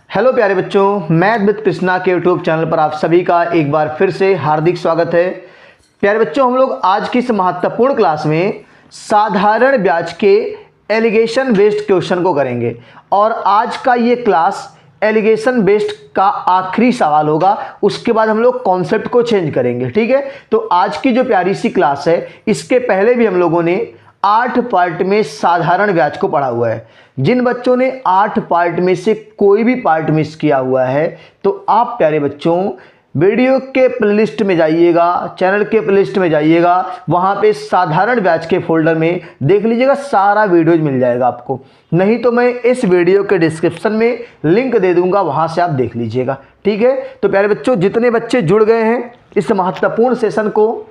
Hello प्यारे बच्चों, मैं अद्वित कृष्णा के यूट्यूब चैनल पर आप सभी का एक बार फिर से हार्दिक स्वागत है। प्यारे बच्चों, हम लोग आज की इस महत्वपूर्ण क्लास में साधारण ब्याज के एलिगेशन बेस्ड क्वेश्चन को करेंगे और आज का ये क्लास एलिगेशन बेस्ड का आखिरी सवाल होगा। उसके बाद हम लोग कॉन्सेप्ट को चेंज करेंगे। ठीक है, तो आज की जो प्यारी सी क्लास है, इसके पहले भी हम लोगों ने 8 पार्ट में साधारण ब्याज को पढ़ा हुआ है। जिन बच्चों ने 8 पार्ट में से कोई भी पार्ट मिस किया हुआ है तो आप प्यारे बच्चों वीडियो के प्लेलिस्ट में जाइएगा, चैनल के प्लेलिस्ट में जाइएगा, वहां पे साधारण ब्याज के फोल्डर में देख लीजिएगा, सारा वीडियोज मिल जाएगा आपको। नहीं तो मैं इस वीडियो के डिस्क्रिप्शन में लिंक दे दूंगा, वहां से आप देख लीजिएगा। ठीक है, तो प्यारे बच्चों, जितने बच्चे जुड़ गए हैं इस महत्वपूर्ण सेशन को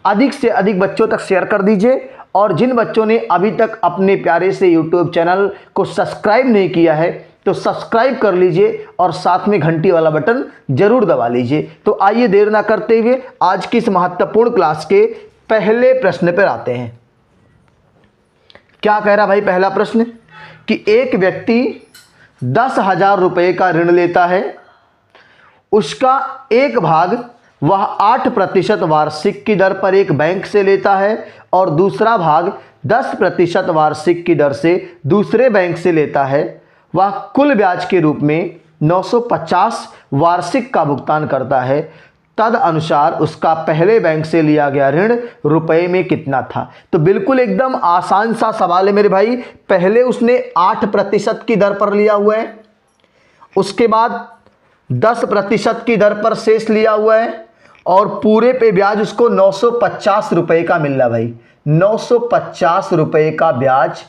अधिक से अधिक बच्चों तक शेयर कर दीजिए और जिन बच्चों ने अभी तक अपने प्यारे से यूट्यूब चैनल को सब्सक्राइब नहीं किया है तो सब्सक्राइब कर लीजिए और साथ में घंटी वाला बटन जरूर दबा लीजिए। तो आइए देर ना करते हुए आज की इस महत्वपूर्ण क्लास के पहले प्रश्न पर आते हैं। क्या कह रहा भाई पहला प्रश्न कि एक व्यक्ति 10,000 रुपये का ऋण लेता है, उसका एक भाग वह 8% वार्षिक की दर पर एक बैंक से लेता है और दूसरा भाग 10% वार्षिक की दर से दूसरे बैंक से लेता है। वह कुल ब्याज के रूप में 950 वार्षिक का भुगतान करता है। तद अनुसार उसका पहले बैंक से लिया गया ऋण रुपए में कितना था। तो बिल्कुल एकदम आसान सा सवाल है मेरे भाई। पहले उसने 8% की दर पर लिया हुआ है, उसके बाद 10% की दर पर शेष लिया हुआ है और पूरे पे ब्याज उसको 950 रुपये का मिल रहा। भाई 950 रुपये का ब्याज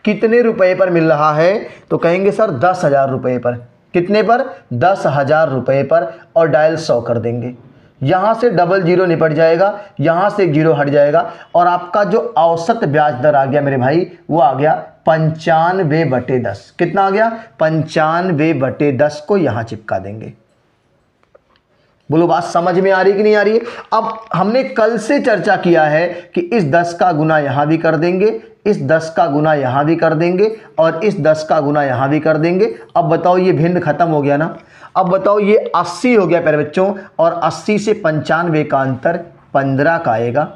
कितने रुपए पर मिल रहा है? तो कहेंगे सर 10,000 रुपये पर। कितने पर? 10,000 रुपये पर। और डायल 100 कर देंगे, यहां से डबल जीरो निपट जाएगा, यहां से एक जीरो हट जाएगा और आपका जो औसत ब्याज दर आ गया मेरे भाई वो आ गया 95/10। कितना आ गया? 95/10 को यहां चिपका देंगे। बोलो बात समझ में आ रही कि नहीं आ रही है? अब हमने कल से चर्चा किया है कि इस 10 का गुना यहां भी कर देंगे, इस 10 का गुना यहां भी कर देंगे और इस 10 का गुना यहां भी कर देंगे। अब बताओ ये भिन्न खत्म हो गया ना। अब बताओ ये 80 हो गया प्यारे बच्चों और 80 से 95 का अंतर 15 का आएगा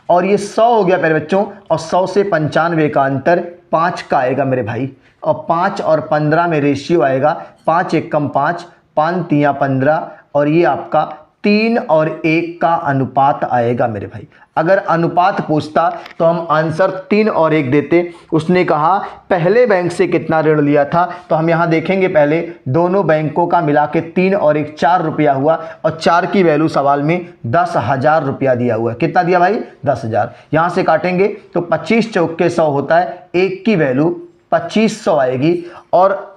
और ये 100 हो गया प्यारे बच्चों और 100 से 95 का अंतर 5 का आएगा मेरे भाई। और 5 और 15 में रेशियो आएगा 5 एकम 5, 5 तिया 15 और ये आपका 3 और 1 का अनुपात आएगा मेरे भाई। अगर अनुपात पूछता तो हम आंसर 3 और 1 देते। उसने कहा पहले बैंक से कितना ऋण लिया था, तो हम यहाँ देखेंगे पहले दोनों बैंकों का मिला के 3 और 1 4 रुपया हुआ और 4 की वैल्यू सवाल में 10,000 रुपया दिया हुआ है। कितना दिया भाई? 10,000। यहाँ से काटेंगे तो 25 चौके 100 होता है, 1 की वैल्यू 2500 आएगी और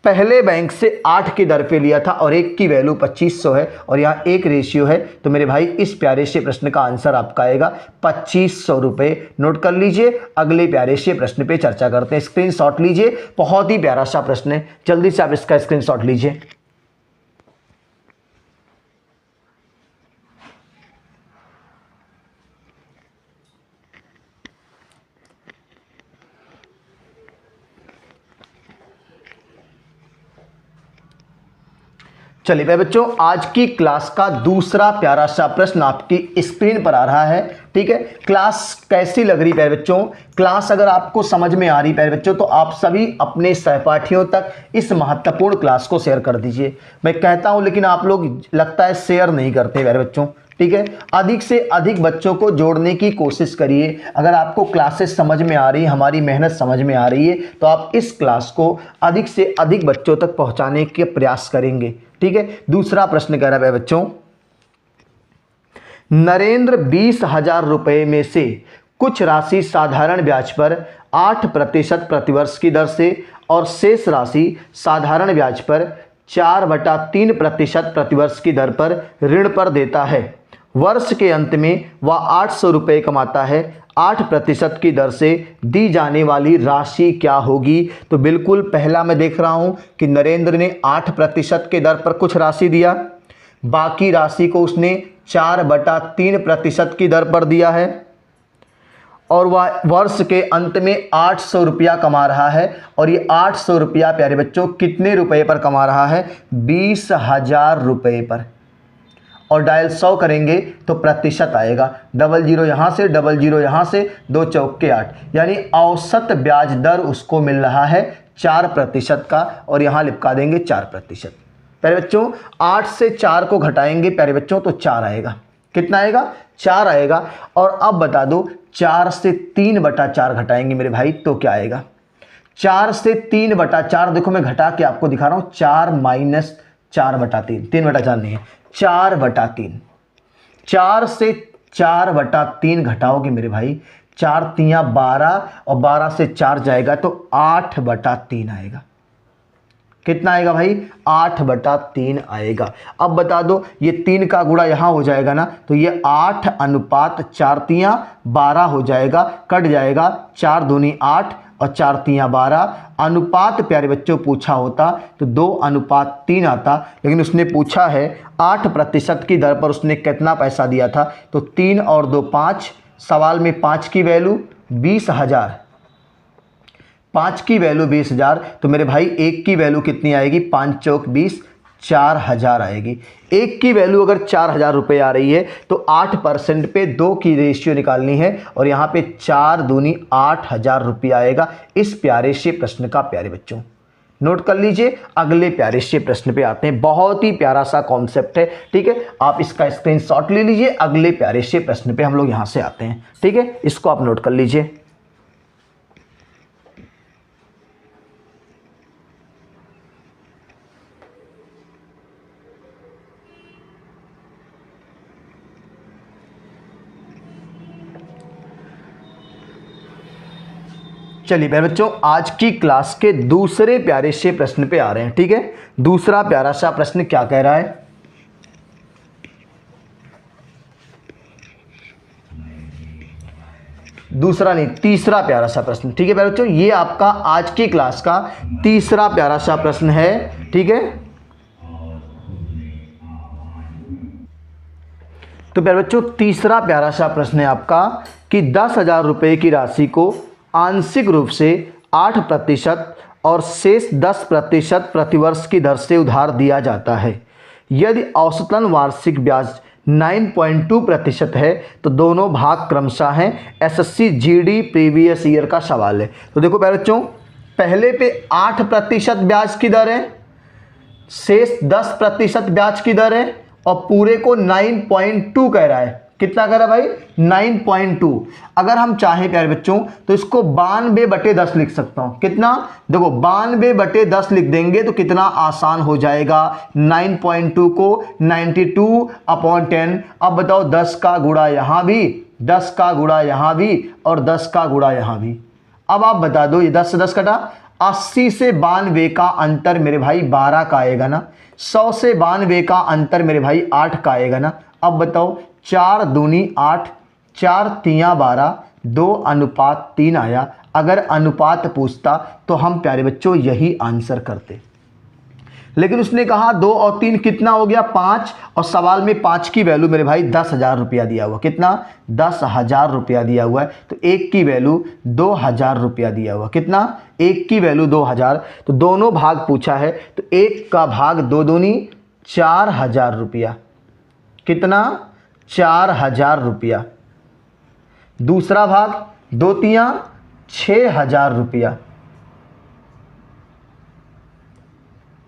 पहले बैंक से 8 की दर पे लिया था और 1 की वैल्यू 2500 है और यहाँ 1 रेशियो है। तो मेरे भाई इस प्यारे से प्रश्न का आंसर आपका आएगा 2500 रुपये। नोट कर लीजिए, अगले प्यारे से प्रश्न पे चर्चा करते हैं। स्क्रीनशॉट लीजिए, बहुत ही प्यारा सा प्रश्न है, जल्दी से आप इसका स्क्रीनशॉट लीजिए। चलिए भाई बच्चों, आज की क्लास का दूसरा प्यारा सा प्रश्न आपकी स्क्रीन पर आ रहा है। ठीक है, क्लास कैसी लग रही प्यारे बच्चों? क्लास अगर आपको समझ में आ रही प्यारे बच्चों तो आप सभी अपने सहपाठियों तक इस महत्वपूर्ण क्लास को शेयर कर दीजिए। मैं कहता हूं लेकिन आप लोग लगता है शेयर नहीं करते प्यारे बच्चों। ठीक है, अधिक से अधिक बच्चों को जोड़ने की कोशिश करिए। अगर आपको क्लासेस समझ में आ रही, हमारी मेहनत समझ में आ रही है तो आप इस क्लास को अधिक से अधिक बच्चों तक पहुंचाने के प्रयास करेंगे। ठीक है, दूसरा प्रश्न कह रहा है बच्चों, नरेंद्र 20,000 रुपये में से कुछ राशि साधारण ब्याज पर 8% प्रतिवर्ष की दर से और शेष राशि साधारण ब्याज पर 4/3% प्रतिवर्ष की दर पर ऋण पर देता है। वर्ष के अंत में वह 800 रुपये कमाता है। 8% की दर से दी जाने वाली राशि क्या होगी? तो बिल्कुल पहला मैं देख रहा हूं कि नरेंद्र ने 8% के दर पर कुछ राशि दिया, बाकी राशि को उसने 4/3% की दर पर दिया है और वह वर्ष के अंत में 800 रुपया कमा रहा है, और ये 800 रुपया प्यारे बच्चों कितने रुपए पर कमा रहा है? 20,000 रुपये पर। और डायल 100 करेंगे तो प्रतिशत आएगा, 00 यहाँ से, 00 यहाँ से, 2 चौके 8, यानी औसत ब्याज दर उसको मिल रहा है 4% का, और यहाँ लिपका देंगे 4%। प्यारे बच्चों 8 से 4 को घटाएंगे प्यारे बच्चों तो 4 आएगा। कितना आएगा? 4 आएगा। और अब बता दो 4 से 3/4 घटाएंगे मेरे भाई तो क्या आएगा? 4 से 3/4, देखो मैं घटा के आपको दिखा रहा हूँ, 4 माइनस 4/3, 3/4 नहीं है, 4/3। 4 से 4/3 घटाओगे मेरे भाई, 4 तियाँ 12, और 12 से 4 जाएगा तो 8/3 आएगा। कितना आएगा भाई? 8/3 आएगा। अब बता दो ये 3 का गुणा यहाँ हो जाएगा ना, तो ये 8:4 तियाँ 12 हो जाएगा, कट जाएगा, 4 दूनी 8 और 4 तियाँ 12। अनुपात प्यारे बच्चों पूछा होता तो 2:3 आता, लेकिन उसने पूछा है 8% की दर पर उसने कितना पैसा दिया था, तो 3 और 2 5, सवाल में 5 की वैल्यू 20,000, 5 की वैल्यू 20,000, तो मेरे भाई 1 की वैल्यू कितनी आएगी? 5 चौक 20, 4,000 आएगी। 1 की वैल्यू अगर 4,000 रुपये आ रही है तो 8% पे 2 की रेशियो निकालनी है, और यहाँ पे 4 दूनी 8,000 रुपया आएगा इस प्यारे से प्रश्न का। प्यारे बच्चों नोट कर लीजिए, अगले प्यारे से प्रश्न पे आते हैं। बहुत ही प्यारा सा कॉन्सेप्ट है, ठीक है, आप इसका स्क्रीनशॉट ले लीजिए। अगले प्यारे से प्रश्न पे हम लोग यहाँ से आते हैं, ठीक है, इसको आप नोट कर लीजिए। चलिए प्यारे बच्चों आज की क्लास के दूसरे प्यारे से प्रश्न पे आ रहे हैं, ठीक है। दूसरा प्यारा सा प्रश्न क्या कह रहा है? दूसरा नहीं, तीसरा प्यारा सा प्रश्न, ठीक है प्यारे बच्चों, ये आपका आज की क्लास का तीसरा प्यारा सा प्रश्न है, ठीक है। तो प्यारे बच्चों तीसरा प्यारा सा प्रश्न है आपका कि 10,000 रुपये की राशि को आंशिक रूप से 8% और शेष 10% प्रतिवर्ष की दर से उधार दिया जाता है। यदि औसतन वार्षिक ब्याज 9.2% है तो दोनों भाग क्रमशः हैं। एसएससी जीडी प्रीवियस ईयर का सवाल है। तो देखो प्यारे बच्चों, पहले पे 8% ब्याज की दर है, शेष 10% ब्याज की दर है, और पूरे को 9.2 कह रहा है। कितना कह रहा है भाई? 9.2। अगर हम चाहें प्यारे बच्चों तो इसको 92/10 लिख सकता हूं। कितना? देखो 92/10 लिख देंगे तो कितना आसान हो जाएगा। 9.2 को 92/10। अब बताओ 10 का गुणा यहां भी, 10 का गुणा यहां भी, और 10 का गुणा यहां भी। अब आप बता दो ये 10 से 10 कटा, 80 से 92 का अंतर मेरे भाई 12 का आएगा ना, 100 से 92 का अंतर मेरे भाई 8 का आएगा ना। अब बताओ 4 दूनी 8, 4 तियाँ 12, 2:3 आया। अगर अनुपात पूछता तो हम प्यारे बच्चों यही आंसर करते, लेकिन उसने कहा 2 और 3 कितना हो गया? 5, और सवाल में 5 की वैल्यू मेरे भाई 10,000 रुपया दिया हुआ। कितना? 10,000 रुपया दिया हुआ है। तो 1 की वैल्यू 2,000 रुपया दिया हुआ। कितना? 1 की वैल्यू 2,000। तो दोनों भाग पूछा है, तो 1 का भाग 2 दूनी 4,000 रुपया। कितना? 4,000 रुपया। दूसरा भाग 2 तियाँ 6,000 रुपया।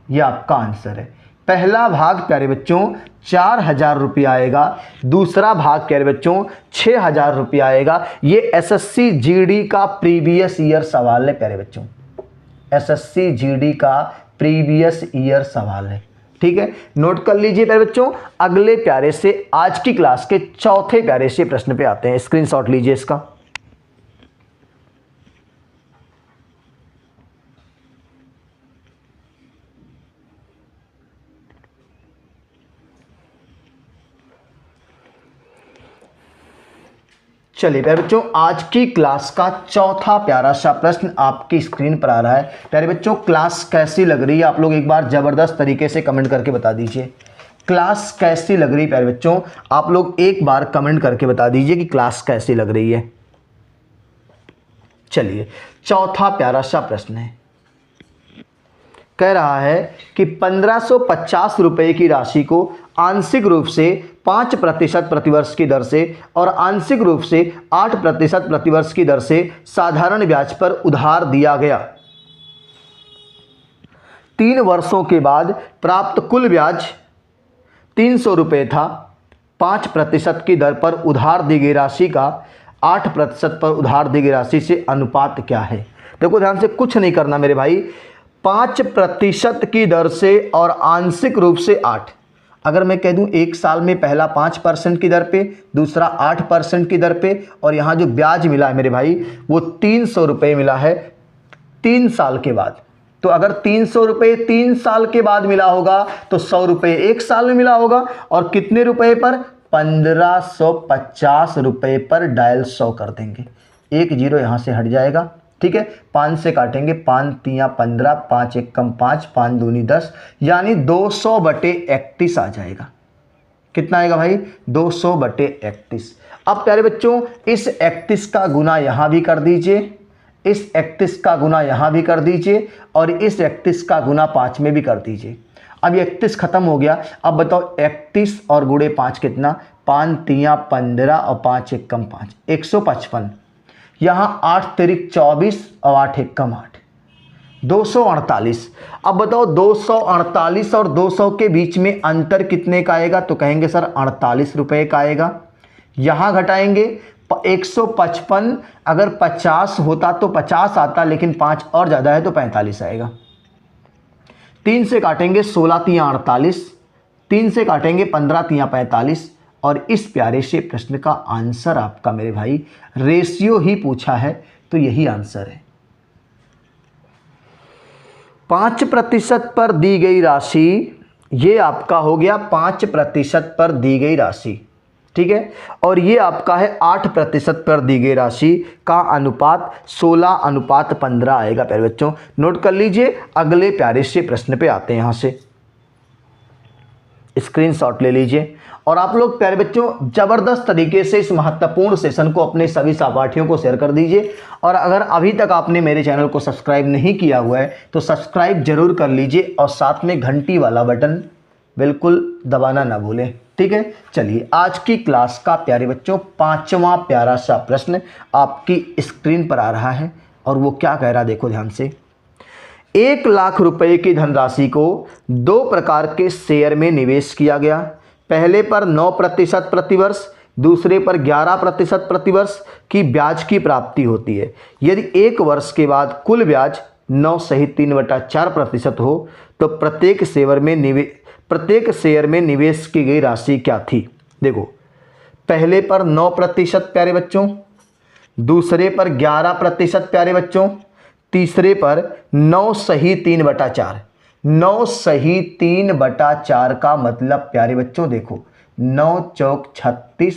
यह आपका आंसर है। पहला भाग प्यारे बच्चों 4,000 रुपया आएगा, दूसरा भाग प्यारे बच्चों 6,000 रुपया आएगा। ये एसएससी जीडी का प्रीवियस ईयर सवाल है प्यारे बच्चों, एसएससी जीडी का प्रीवियस ईयर सवाल है, ठीक है। नोट कर लीजिए प्यारे बच्चों। अगले प्यारे से आज की क्लास के चौथे प्यारे से प्रश्न पे आते हैं। स्क्रीनशॉट लीजिए इसका। चलिए प्यारे बच्चों आज की क्लास का चौथा प्यारा सा प्रश्न आपकी स्क्रीन पर आ रहा है। प्यारे बच्चों क्लास कैसी लग रही है आप लोग एक बार ज़बरदस्त तरीके से कमेंट करके बता दीजिए। क्लास कैसी लग रही है प्यारे बच्चों, आप लोग एक बार कमेंट करके बता दीजिए कि क्लास कैसी लग रही है। चलिए चौथा प्यारा सा प्रश्न है, कह रहा है कि 1550 रुपये की राशि को आंशिक रूप से 5% प्रतिवर्ष की दर से और आंशिक रूप से 8% प्रतिवर्ष की दर से साधारण ब्याज पर उधार दिया गया। 3 वर्षों के बाद प्राप्त कुल ब्याज 300 रुपये था। 5% की दर पर उधार दी गई राशि का 8% पर उधार दी गई राशि से अनुपात क्या है। देखो ध्यान से, कुछ नहीं करना मेरे भाई। 5% की दर से और आंशिक रूप से 8, अगर मैं कह दूं एक साल में पहला 5% की दर पे, दूसरा 8% की दर पे, और यहाँ जो ब्याज मिला है मेरे भाई वो 300 रुपये मिला है 3 साल के बाद। तो अगर 300 रुपये 3 साल के बाद मिला होगा तो 100 रुपये 1 साल में मिला होगा, और कितने रुपए पर? 1550 रुपये पर डायल 100 कर देंगे। 1 जीरो यहाँ से हट जाएगा, ठीक है। 5 से काटेंगे, 5 तिया 15, 5 एक कम 5, 5 दूनी 10, यानी 200/31 आ जाएगा। कितना आएगा भाई? 200/31। अब प्यारे बच्चों इस 31 का गुना यहाँ भी कर दीजिए, इस 31 का गुना यहाँ भी कर दीजिए, और इस 31 का गुना 5 में भी कर दीजिए। अब 31 खत्म हो गया। अब बताओ 31 और गुणे 5 कितना? 5 तिया 15 और 5 एक कम 5, 155। यहाँ 8 तिरिक 24 और 8 एक कम 8, 248। अब बताओ 248 और 200 के बीच में अंतर कितने का आएगा? तो कहेंगे सर 48 रुपये का आएगा। यहाँ घटाएंगे 155, अगर 50 होता तो 50 आता, लेकिन 5 और ज़्यादा है तो 45 आएगा। 3 से काटेंगे 16 तिया 48, 3 से काटेंगे 15 तिया 45, और इस प्यारे से प्रश्न का आंसर आपका मेरे भाई, रेशियो ही पूछा है तो यही आंसर है। 5% पर दी गई राशि, ये आपका हो गया 5% पर दी गई राशि, ठीक है। और ये आपका है 8% पर दी गई राशि का अनुपात 16:15 आएगा। प्यारे बच्चों नोट कर लीजिए। अगले प्यारे से प्रश्न पे आते हैं, यहाँ से स्क्रीनशॉट ले लीजिए। और आप लोग प्यारे बच्चों ज़बरदस्त तरीके से इस महत्वपूर्ण सेशन को अपने सभी सहपाठियों को शेयर कर दीजिए। और अगर अभी तक आपने मेरे चैनल को सब्सक्राइब नहीं किया हुआ है तो सब्सक्राइब जरूर कर लीजिए, और साथ में घंटी वाला बटन बिल्कुल दबाना ना भूलें, ठीक है। चलिए आज की क्लास का प्यारे बच्चों 5वां प्यारा सा प्रश्न आपकी स्क्रीन पर आ रहा है, और वो क्या कह रहा है देखो ध्यान से। 1 लाख रुपए की धनराशि को 2 प्रकार के शेयर में निवेश किया गया। पहले पर 9% प्रतिवर्ष, दूसरे पर 11% प्रतिवर्ष की ब्याज की प्राप्ति होती है। यदि 1 वर्ष के बाद कुल ब्याज 9 सहित 3/4% हो तो प्रत्येक शेयर में निवेश की गई राशि क्या थी। देखो पहले पर 9% प्यारे बच्चों, दूसरे पर 11% प्यारे बच्चों, तीसरे पर 9 सही 3/4। 9 सही 3/4 का मतलब प्यारे बच्चों देखो 9 चौक 36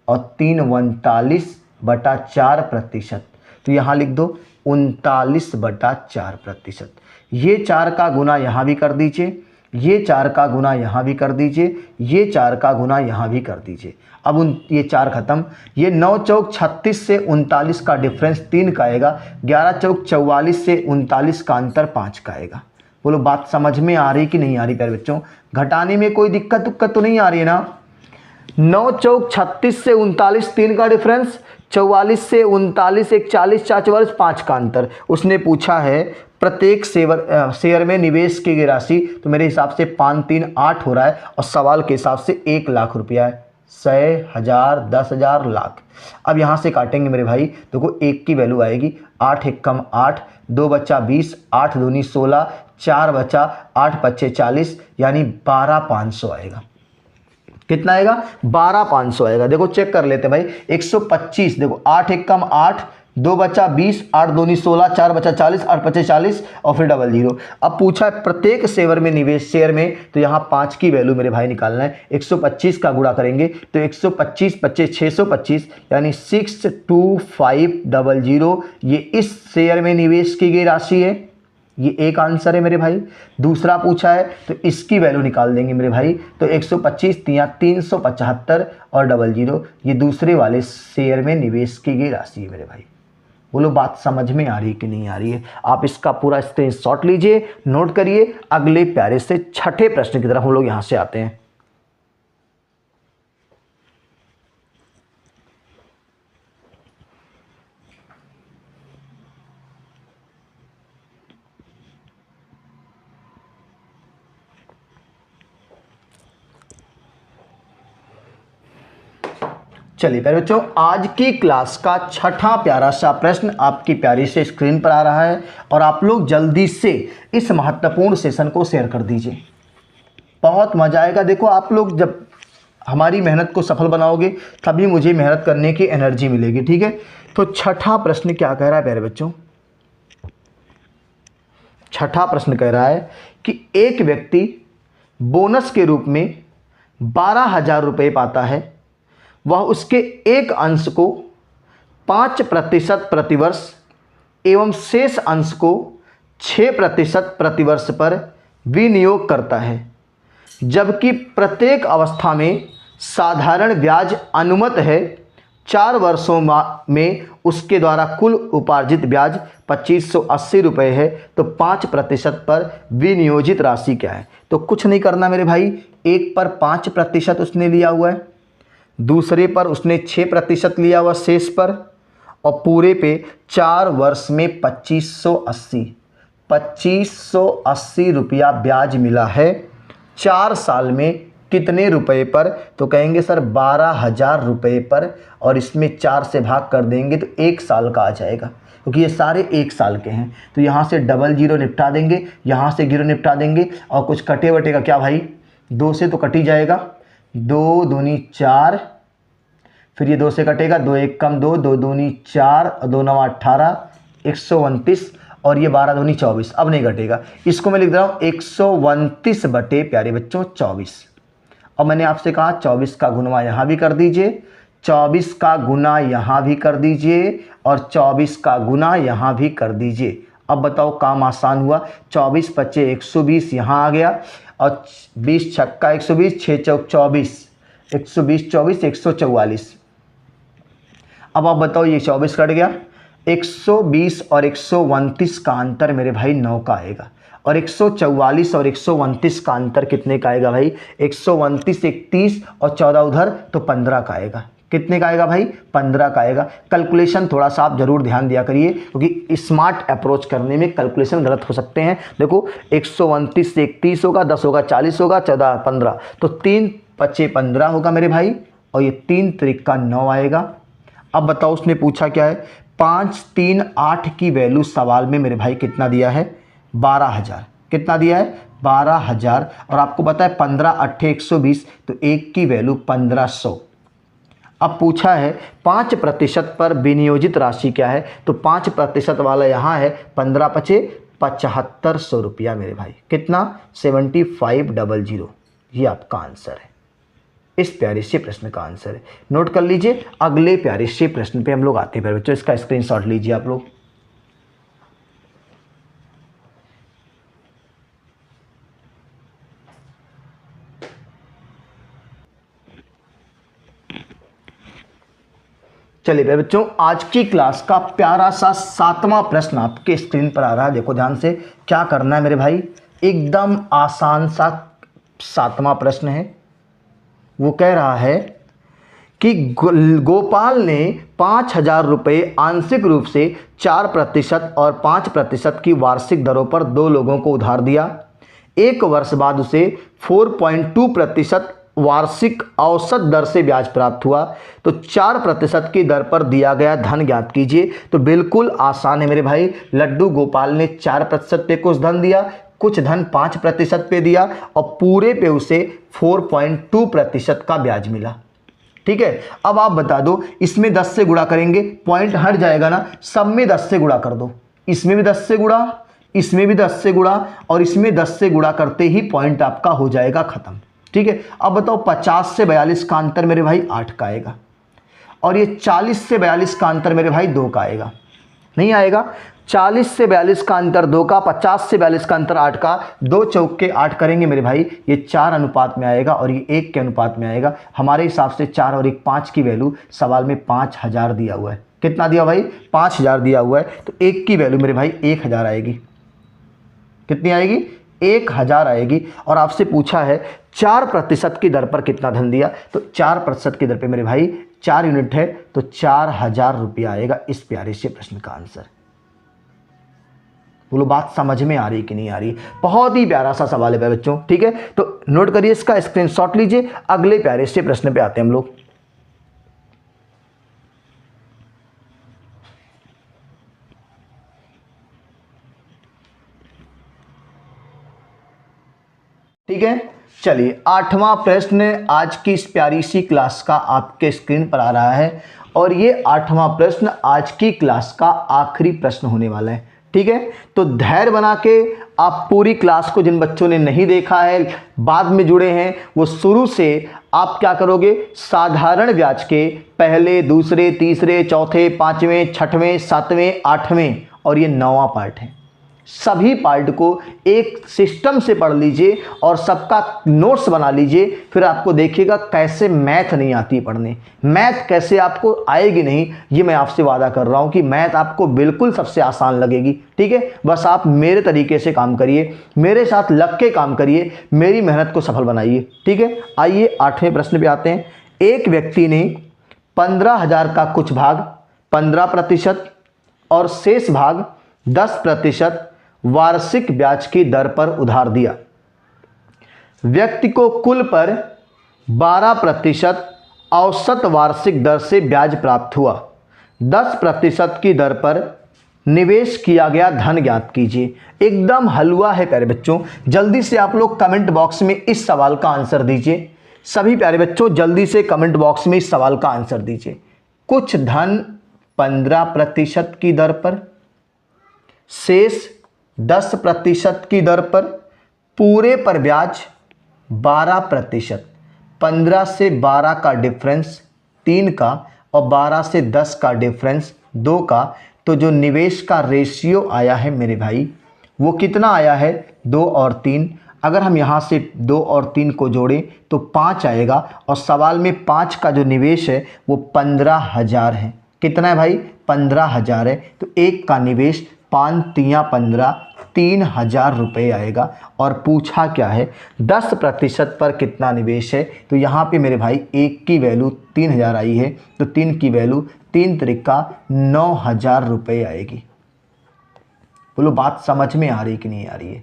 और 3 39/4%। तो यहाँ लिख दो 39/4%। ये 4 का गुना यहाँ भी कर दीजिए, ये 4 का गुना यहाँ भी कर दीजिए, ये 4 का गुना यहाँ भी कर दीजिए। अब ये 4 खत्म। ये 9 चौक 36 से 39 का डिफरेंस 3 का आएगा। 11 चौक 44 से 39 का अंतर 5 का आएगा। बोलो बात समझ में आ रही कि नहीं आ रही प्यारे बच्चों? घटाने में कोई दिक्कत तो नहीं आ रही है ना? 9 चौक 36 से 39 3 का डिफरेंस, 44 से 39 एक 40 4 44 5 का अंतर। उसने पूछा है प्रत्येक शेयर में निवेश की गई राशि, तो मेरे हिसाब से 5 3 8 हो रहा है, और सवाल के हिसाब से 1 लाख रुपया है। 100 1000 10,000 लाख। अब यहाँ से काटेंगे मेरे भाई, देखो 1 की वैल्यू आएगी 8 एक कम 8, 2 बचा 20, 8 दूनी 16, 4 बचा 8 पच्चे 40, यानी 12,500 आएगा। कितना आएगा? 12,500 आएगा। देखो चेक कर लेते हैं भाई। 125, देखो 8 एक कम 8, 2 बचा 20, 8 दूनी 16, 4 बचा 40, 8 पच्चे 40 और फिर डबल 0। अब पूछा है प्रत्येक शेयर में, तो यहाँ 5 की वैल्यू मेरे भाई निकालना है। 125 का गुणा करेंगे तो 125 पच्चे 625, यानी 62500। ये इस शेयर में निवेश की गई राशि है। ये एक आंसर है मेरे भाई। दूसरा पूछा है तो इसकी वैल्यू निकाल देंगे मेरे भाई, तो 125 तिया 375 और डबल 0, ये दूसरे वाले शेयर में निवेश की गई राशि है मेरे भाई। बोलो बात समझ में आ रही है कि नहीं आ रही है। आप इसका पूरा स्क्रीनशॉट लीजिए, नोट करिए। अगले प्यारे से छठे प्रश्न की तरफ हम लोग यहां से आते हैं। चलिए प्यारे बच्चों, आज की क्लास का छठा प्यारा सा प्रश्न आपकी प्यारी से स्क्रीन पर आ रहा है और आप लोग जल्दी से इस महत्वपूर्ण सेशन को शेयर कर दीजिए। बहुत मजा आएगा। देखो, आप लोग जब हमारी मेहनत को सफल बनाओगे तभी मुझे मेहनत करने की एनर्जी मिलेगी। ठीक है, तो छठा प्रश्न क्या कह रहा है प्यारे बच्चों? छठा प्रश्न कह रहा है कि एक व्यक्ति बोनस के रूप में 12,000 रुपये पाता है। वह उसके एक अंश को 5% प्रतिवर्ष एवं शेष अंश को 6% प्रतिवर्ष पर विनियोग करता है, जबकि प्रत्येक अवस्था में साधारण ब्याज अनुमत है। 4 वर्षों में उसके द्वारा कुल उपार्जित ब्याज 2580 रुपये है। तो 5% पर विनियोजित राशि क्या है? तो कुछ नहीं करना मेरे भाई, एक पर 5% उसने लिया हुआ है, दूसरे पर उसने 6% लिया हुआ शेष पर, और पूरे पे 4 वर्ष में 2580 रुपया ब्याज मिला है। 4 साल में कितने रुपए पर? तो कहेंगे सर 12,000 रुपये पर, और इसमें 4 से भाग कर देंगे तो 1 साल का आ जाएगा, क्योंकि ये सारे 1 साल के हैं। तो यहाँ से डबल जीरो निपटा देंगे, यहाँ से जीरो निपटा देंगे, और कुछ कटे वटे का क्या भाई, 2 से तो कट ही जाएगा। 2 दूनी 4, फिर ये 2 से कटेगा, 2 1 कम 2, 2 दूनी 4 और 2 9 18, 129, और ये 12 दूनी 24। अब नहीं घटेगा, इसको मैं लिख दे रहा हूँ 129 बटे प्यारे बच्चों 24। और मैंने आपसे कहा 24 का गुणा यहाँ भी कर दीजिए, 24 का गुना यहाँ भी कर दीजिए, और 24 का गुना यहाँ भी कर दीजिए। अब बताओ, काम आसान हुआ। 24 पच्चे 120 यहाँ आ गया, और 20 छक्का 120, 6 चौक 24, 120 24 144। अब आप बताओ, ये 24 कट गया, 120 और 129 का अंतर मेरे भाई 9 का आएगा, और 144 और 129 का अंतर कितने का आएगा भाई? 129 31 और 14 उधर, तो 15 का आएगा। कितने का आएगा भाई? 15 का आएगा। कैलकुलेशन थोड़ा सा आप जरूर ध्यान दिया करिए, क्योंकि स्मार्ट अप्रोच करने में कैलकुलेशन गलत हो सकते हैं। देखो, 129 से 31 होगा, 10 होगा 40 होगा, 14 15, तो 3 पच्चे 15 होगा मेरे भाई, और ये 3 त्रिक का 9 आएगा। अब बताओ, उसने पूछा क्या है? 5 3 8 की वैल्यू सवाल में मेरे भाई कितना दिया है? 12,000। कितना दिया है? 12,000। और आपको पता है 15 8 120, तो 1 की वैल्यू 1500। अब पूछा है 5% पर विनियोजित राशि क्या है? तो 5% वाला यहाँ है, 15 पचे 7500 रुपया मेरे भाई। कितना? 7500। ये आपका आंसर है, इस प्यारे से प्रश्न का आंसर है। नोट कर लीजिए। अगले प्यारे से प्रश्न पे हम लोग आते हैं बच्चों, इसका स्क्रीनशॉट लीजिए आप लोग। चलिए प्यारे बच्चों, आज की क्लास का प्यारा सा 7वां प्रश्न आपके स्क्रीन पर आ रहा है। देखो ध्यान से, क्या करना है मेरे भाई, एकदम आसान सा 7वां प्रश्न है। वो कह रहा है कि गोपाल ने 5,000 रुपये आंशिक रूप से 4% और 5% की वार्षिक दरों पर 2 लोगों को उधार दिया। 1 वर्ष बाद उसे 4.2% वार्षिक औसत दर से ब्याज प्राप्त हुआ। तो 4% की दर पर दिया गया धन ज्ञात कीजिए। तो बिल्कुल आसान है मेरे भाई। लड्डू गोपाल ने 4% पे कुछ धन दिया, कुछ धन 5% पे दिया, और पूरे पे उसे 4.2% का ब्याज मिला। ठीक है, अब आप बता दो, इसमें 10 से गुणा करेंगे, पॉइंट हट जाएगा ना, सब में 10 से गुणा कर दो। इसमें भी 10 से गुणा, इसमें भी 10 से गुणा, और इसमें 10 से गुणा करते ही पॉइंट आपका हो जाएगा खत्म। ठीक है, अब बताओ 50 से 42 का अंतर मेरे भाई 8 का आएगा, और ये 40 से 42 का अंतर मेरे भाई 2 का आएगा। नहीं आएगा। 40 से 42 का अंतर 2 का, 50 से 42 का अंतर 8 का, 2 चौक के 8 करेंगे मेरे भाई, ये 4 अनुपात में आएगा और ये 1 के अनुपात में आएगा। हमारे हिसाब से 4 और 1 5 की वैल्यू सवाल में 5,000 दिया हुआ है। कितना दिया भाई, 5000 दिया हुआ है, तो एक की वैल्यू मेरे भाई 1000 आएगी। कितनी आएगी, 1000 आएगी। और आपसे पूछा है 4% की दर पर कितना धन दिया, तो 4% की दर पे मेरे भाई 4 यूनिट है, तो 4000 रुपया आएगा इस प्यारे से प्रश्न का आंसर। बोलो बात समझ में आ रही कि नहीं आ रही। बहुत ही प्यारा सा सवाल है बच्चों, ठीक है, तो नोट करिए, इसका स्क्रीनशॉट लीजिए। अगले प्यारे से प्रश्न पे आते हैं हम लोग। ठीक है, चलिए 8वां प्रश्न आज की इस प्यारी सी क्लास का आपके स्क्रीन पर आ रहा है, और ये 8वां प्रश्न आज की क्लास का आखिरी प्रश्न होने वाला है। ठीक है, तो धैर्य बना के आप पूरी क्लास को, जिन बच्चों ने नहीं देखा है, बाद में जुड़े हैं, वो शुरू से आप क्या करोगे, साधारण ब्याज के पहले, दूसरे, तीसरे, चौथे, पांचवें, छठवें, सातवें, आठवें और ये 9वां पार्ट है, सभी पार्ट को एक सिस्टम से पढ़ लीजिए और सबका नोट्स बना लीजिए। फिर आपको देखिएगा कैसे मैथ नहीं आती पढ़ने, मैथ कैसे आपको आएगी नहीं, ये मैं आपसे वादा कर रहा हूँ कि मैथ आपको बिल्कुल सबसे आसान लगेगी। ठीक है, बस आप मेरे तरीके से काम करिए, मेरे साथ लग के काम करिए, मेरी मेहनत को सफल बनाइए। ठीक है, आइए 8वें प्रश्न पे आते हैं। एक व्यक्ति ने 15,000 का कुछ भाग 15% और शेष भाग 10% वार्षिक ब्याज की दर पर उधार दिया। व्यक्ति को कुल पर 12% औसत वार्षिक दर से ब्याज प्राप्त हुआ। 10% की दर पर निवेश किया गया धन ज्ञात कीजिए। एकदम हलवा है प्यारे बच्चों, जल्दी से आप लोग कमेंट बॉक्स में इस सवाल का आंसर दीजिए। सभी प्यारे बच्चों जल्दी से कमेंट बॉक्स में इस सवाल का आंसर दीजिए। कुछ धन 15% की दर पर, शेष 10% की दर पर, पूरे पर ब्याज 12%। 15 से 12 का डिफरेंस 3 का और 12 से 10 का डिफरेंस 2 का, तो जो निवेश का रेशियो आया है मेरे भाई वो कितना आया है, 2 और 3। अगर हम यहाँ से 2 और 3 को जोड़ें तो 5 आएगा, और सवाल में 5 का जो निवेश है वो 15,000 है। कितना है भाई, 15,000 है, तो एक का निवेश 5 तिया 15, 3,000 रुपये आएगा। और पूछा क्या है, 10% पर कितना निवेश है, तो यहाँ पे मेरे भाई एक की वैल्यू 3,000 आई है, तो 3 की वैल्यू 3 त्रिका 9,000 रुपये आएगी। बोलो बात समझ में आ रही कि नहीं आ रही है।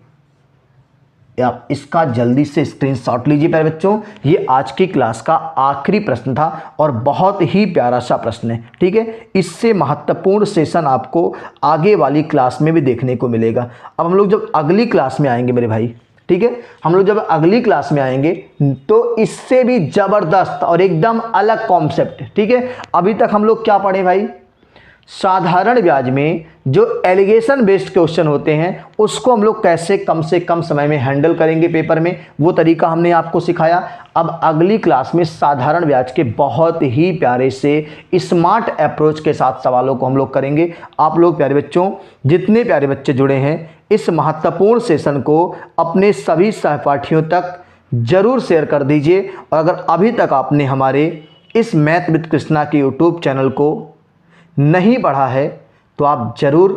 आप इसका जल्दी से स्क्रीनशॉट लीजिए प्यारे बच्चों, ये आज की क्लास का आखिरी प्रश्न था और बहुत ही प्यारा सा प्रश्न है। ठीक है, इससे महत्वपूर्ण सेशन आपको आगे वाली क्लास में भी देखने को मिलेगा। अब हम लोग जब अगली क्लास में आएंगे मेरे भाई, ठीक है, हम लोग जब अगली क्लास में आएंगे तो इससे भी जबरदस्त और एकदम अलग कॉन्सेप्ट। ठीक है, अभी तक हम लोग क्या पढ़े भाई, साधारण ब्याज में जो एलिगेशन बेस्ड क्वेश्चन होते हैं उसको हम लोग कैसे कम से कम समय में हैंडल करेंगे पेपर में, वो तरीका हमने आपको सिखाया। अब अगली क्लास में साधारण ब्याज के बहुत ही प्यारे से स्मार्ट अप्रोच के साथ सवालों को हम लोग करेंगे। आप लोग प्यारे बच्चों, जितने प्यारे बच्चे जुड़े हैं, इस महत्वपूर्ण सेशन को अपने सभी सहपाठियों तक जरूर शेयर कर दीजिए। और अगर अभी तक आपने हमारे इस मैथ विद कृष्णा के यूट्यूब चैनल को नहीं पढ़ा है तो आप जरूर,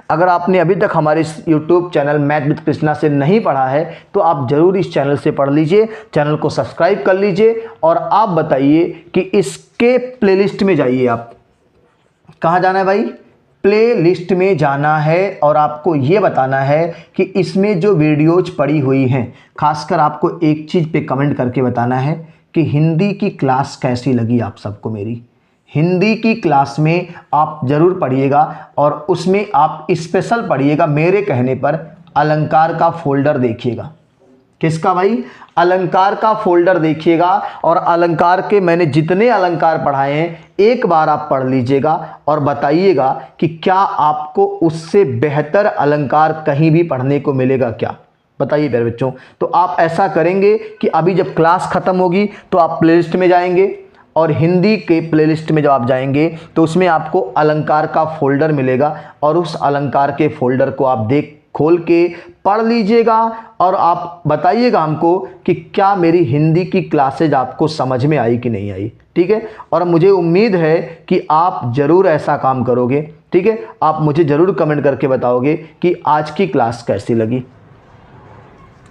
अगर आपने अभी तक हमारे इस YouTube channel math with Krishna से नहीं पढ़ा है तो आप जरूर इस चैनल से पढ़ लीजिए, चैनल को सब्सक्राइब कर लीजिए। और आप बताइए कि इसके प्लेलिस्ट में जाइए। आप कहाँ जाना है भाई, प्ले लिस्ट में जाना है, और आपको ये बताना है कि इसमें जो वीडियोज पड़ी हुई हैं, खासकर आपको एक चीज़ पे कमेंट करके बताना है कि हिंदी की क्लास कैसी लगी आप सबको। मेरी हिंदी की क्लास में आप जरूर पढ़िएगा और उसमें आप स्पेशल पढ़िएगा, मेरे कहने पर अलंकार का फोल्डर देखिएगा। किसका भाई, अलंकार का फोल्डर देखिएगा, और अलंकार के मैंने जितने अलंकार पढ़ाए हैं एक बार आप पढ़ लीजिएगा और बताइएगा कि क्या आपको उससे बेहतर अलंकार कहीं भी पढ़ने को मिलेगा क्या, बताइए प्यारे बच्चों। तो आप ऐसा करेंगे कि अभी जब क्लास ख़त्म होगी तो आप प्लेलिस्ट में जाएंगे, और हिंदी के प्लेलिस्ट में जब आप जाएंगे तो उसमें आपको अलंकार का फोल्डर मिलेगा, और उस अलंकार के फोल्डर को आप खोल के पढ़ लीजिएगा और आप बताइएगा हमको कि क्या मेरी हिंदी की क्लासेज आपको समझ में आई कि नहीं आई। ठीक है, और मुझे उम्मीद है कि आप ज़रूर ऐसा काम करोगे। ठीक है, आप मुझे ज़रूर कमेंट करके बताओगे कि आज की क्लास कैसी लगी।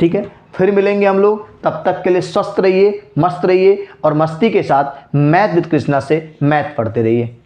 ठीक है, फिर मिलेंगे हम लोग, तब तक के लिए स्वस्थ रहिए, मस्त रहिए और मस्ती के साथ मैथ विद कृष्णा से मैथ पढ़ते रहिए।